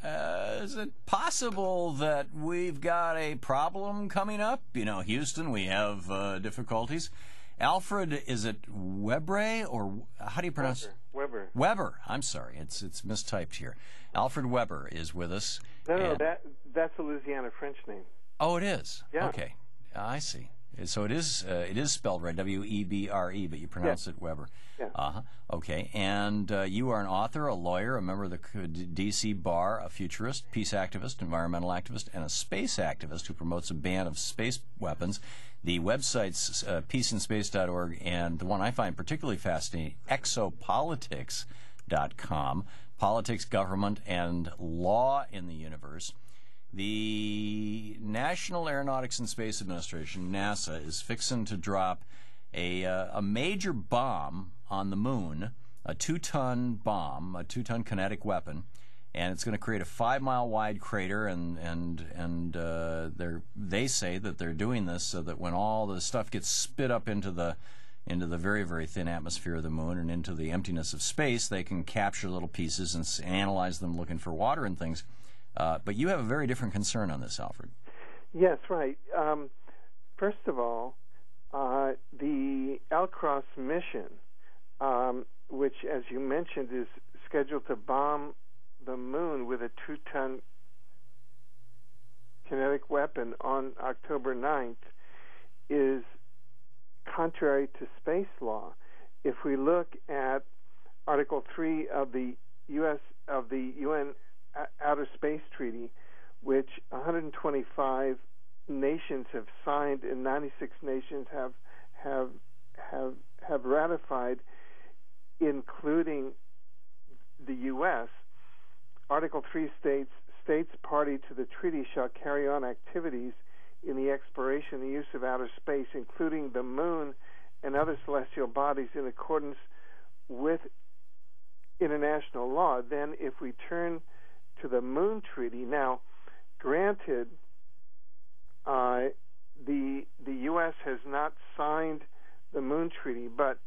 Is it possible that we've got a problem coming up? You know, Houston, we have difficulties. Alfred, is it Webre, or how do you pronounce it? Weber. Weber. I'm sorry, it's mistyped here. Alfred Weber is with us. No, that's a Louisiana French name. Oh, it is? Yeah. Okay, I see. So it is spelled right, W-E-B-R-E, but you pronounce it Weber. Yeah. Uh-huh. Okay, and you are an author, a lawyer, a member of the D.C. Bar, a futurist, peace activist, environmental activist, and a space activist who promotes a ban of space weapons. The website's peaceandspace.org, and the one I find particularly fascinating, exopolitics.com, politics, government, and law in the universe. The National Aeronautics and Space Administration, NASA, is fixing to drop a major bomb on the moon, a 2-ton bomb, a 2-ton kinetic weapon, and it's going to create a 5-mile wide crater. And they say that they're doing this so that when all the stuff gets spit up into the very, very thin atmosphere of the moon and into the emptiness of space, they can capture little pieces and analyze them, looking for water and things. But you have a very different concern on this, Alfred. Yes, right. First of all, the L-Cross mission, which, as you mentioned, is scheduled to bomb the moon with a 2-ton kinetic weapon on October 9th, is contrary to space law. If we look at Article 3 of the UN Outer Space Treaty, which 125 nations have signed and 96 nations have ratified, including the U.S. Article 3 states, states party to the treaty shall carry on activities in the exploration and use of outer space, including the moon and other celestial bodies, in accordance with international law. Then, if we turn to the Moon Treaty, now, granted, the U.S. has not signed the Moon Treaty, but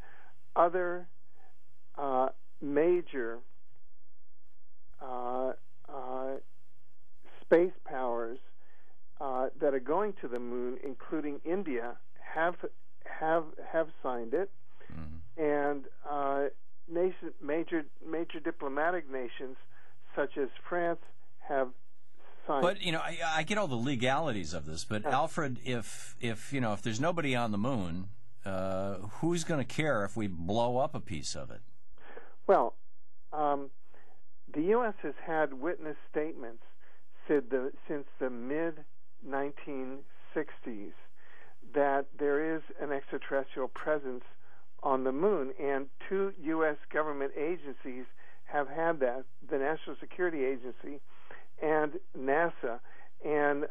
other major space powers that are going to the moon, including India, have signed it, and major diplomatic nations such as France have signed. But you know, I get all the legalities of this, but Alfred, if there's nobody on the moon, who's going to care if we blow up a piece of it? Well, the U.S. has had witness statements since the mid-1960s that there is an extraterrestrial presence on the moon, and 2 U.S. government agencies have had that, the National Security Agency and NASA. And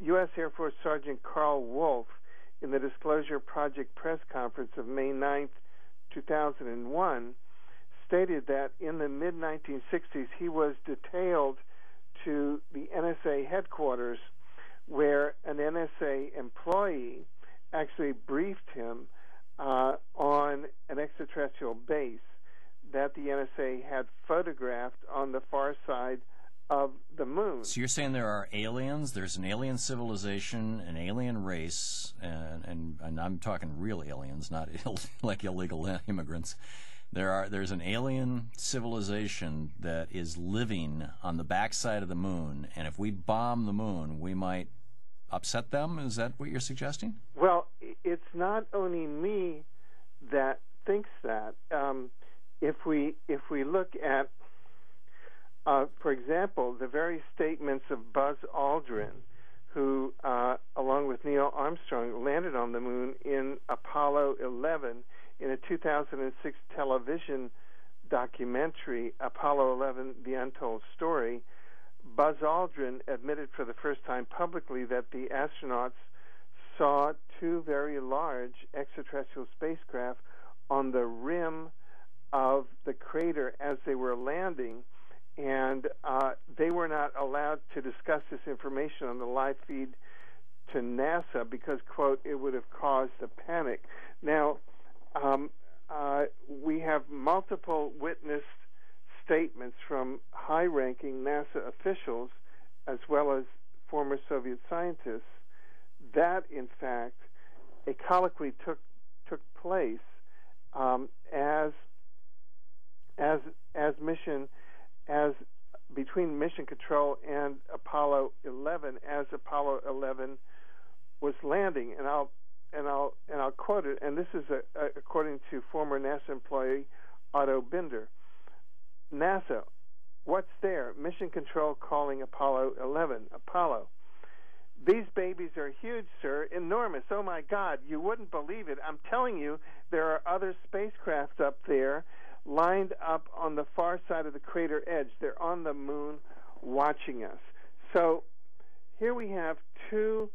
U.S. Air Force Sergeant Carl Wolf, in the Disclosure Project press conference of May 9th, 2001, stated that in the mid-1960s he was detailed to the NSA headquarters, where an NSA employee actually briefed him on an extraterrestrial base that the NSA had photographed on the far side of the moon. So you're saying there are aliens, there's an alien civilization, an alien race, and I'm talking real aliens, not like illegal immigrants. There's an alien civilization that is living on the backside of the moon, and if we bomb the moon, we might upset them? Is that what you're suggesting? Well, it's not only me that thinks that. If we look at, for example, the very statements of Buzz Aldrin, who, along with Neil Armstrong, landed on the moon in Apollo 11 in a 2006 television documentary, Apollo 11, The Untold Story. Buzz Aldrin admitted for the first time publicly that the astronauts saw 2 very large extraterrestrial spacecraft on the rim of the crater as they were landing, and they were not allowed to discuss this information on the live feed to NASA because, quote, it would have caused a panic. Now, we have multiple witness statements from high-ranking NASA officials as well as former Soviet scientists that, in fact, a colloquy took place between Mission Control and Apollo 11 as Apollo 11 was landing, and I'll quote it. And this is according to former NASA employee Otto Binder. NASA, what's there? Mission Control calling Apollo 11. Apollo, these babies are huge, sir, enormous. Oh my God, you wouldn't believe it. I'm telling you, there are other spacecraft up there lined up on the far side of the crater edge. They're on the moon watching us. So here we have two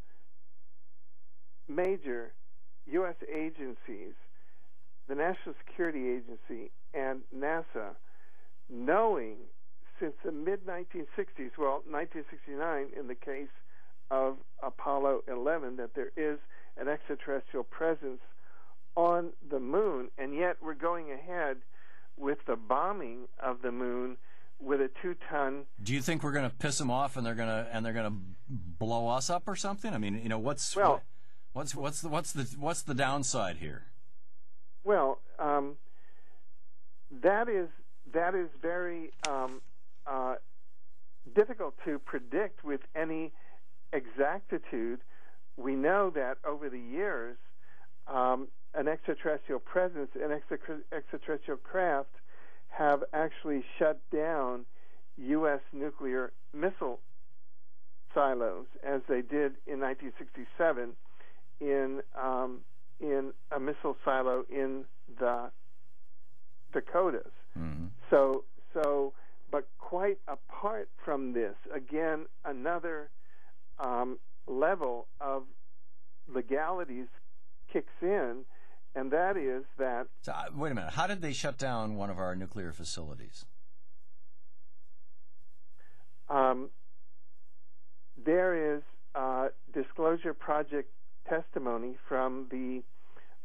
major U.S. agencies, the National Security Agency and NASA, knowing since the mid-1960s, well, 1969 in the case of Apollo 11, that there is an extraterrestrial presence on the moon, and yet we're going ahead with the bombing of the moon with a 2-ton. Do you think we're going to piss them off and they're going to blow us up or something? I mean, what's the downside here? Well, that is very difficult to predict with any exactitude. We know that over the years, an extraterrestrial presence and extraterrestrial craft have actually shut down U.S. nuclear missile silos, as they did in 1967 in a missile silo in the Dakotas. Mm-hmm. But quite apart from this, again, another level of legalities kicks in, and that is that... So, wait a minute. How did they shut down one of our nuclear facilities? There is Disclosure Project testimony from the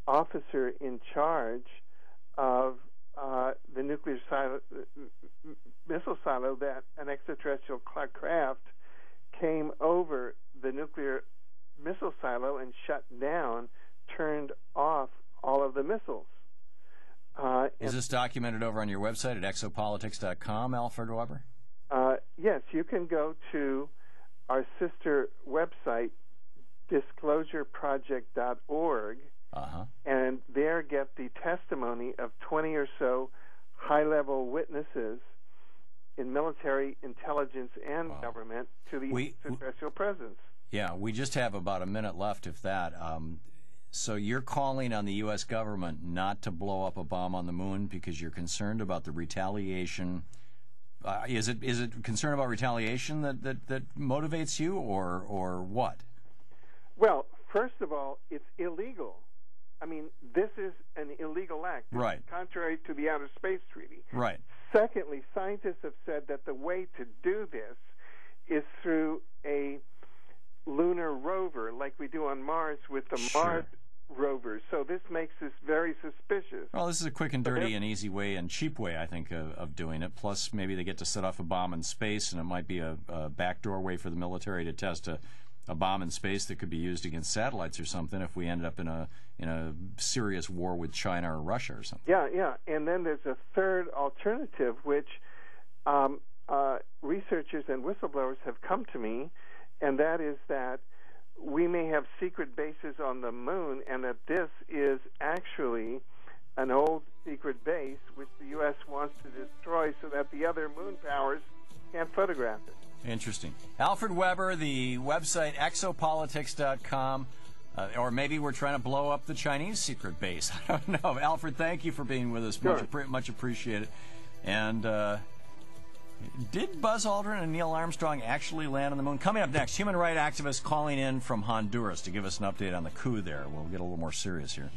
officer in charge of the nuclear missile silo that an extraterrestrial craft came over the nuclear missile silo and shut down, turned off all of the missiles. Is this documented over on your website at exopolitics.com, Alfred Weber? Yes, you can go to our sister website, disclosureproject.org, and there get the testimony of 20 or so high-level witnesses in military, intelligence, and government to the extraterrestrial presence. Yeah, we just have about a minute left, if that. So you're calling on the U.S. government not to blow up a bomb on the moon because you're concerned about the retaliation. Is it concern about retaliation that motivates you, or what? Well, first of all, it's illegal. I mean, this is an illegal act, right? Contrary to the Outer Space Treaty, right? Secondly, scientists have said that the way to do this is through a lunar rover, like we do on Mars with the Mars rovers. So this makes this very suspicious. Well, this is a quick and dirty and easy way and cheap way, I think, of doing it. Plus, maybe they get to set off a bomb in space, and it might be a backdoor way for the military to test a bomb in space that could be used against satellites or something if we ended up in a serious war with China or Russia or something. Yeah. And then there's a third alternative, which researchers and whistleblowers have come to me, and that is that we may have secret bases on the moon, and that this is actually an old secret base which the U.S. wants to destroy so that the other moon powers can't photograph it. Interesting. Alfred Weber, the website exopolitics.com, or maybe we're trying to blow up the Chinese secret base. I don't know. Alfred, thank you for being with us. Sure. Much appreciated. And did Buzz Aldrin and Neil Armstrong actually land on the moon? Coming up next, human rights activists calling in from Honduras to give us an update on the coup there. We'll get a little more serious here.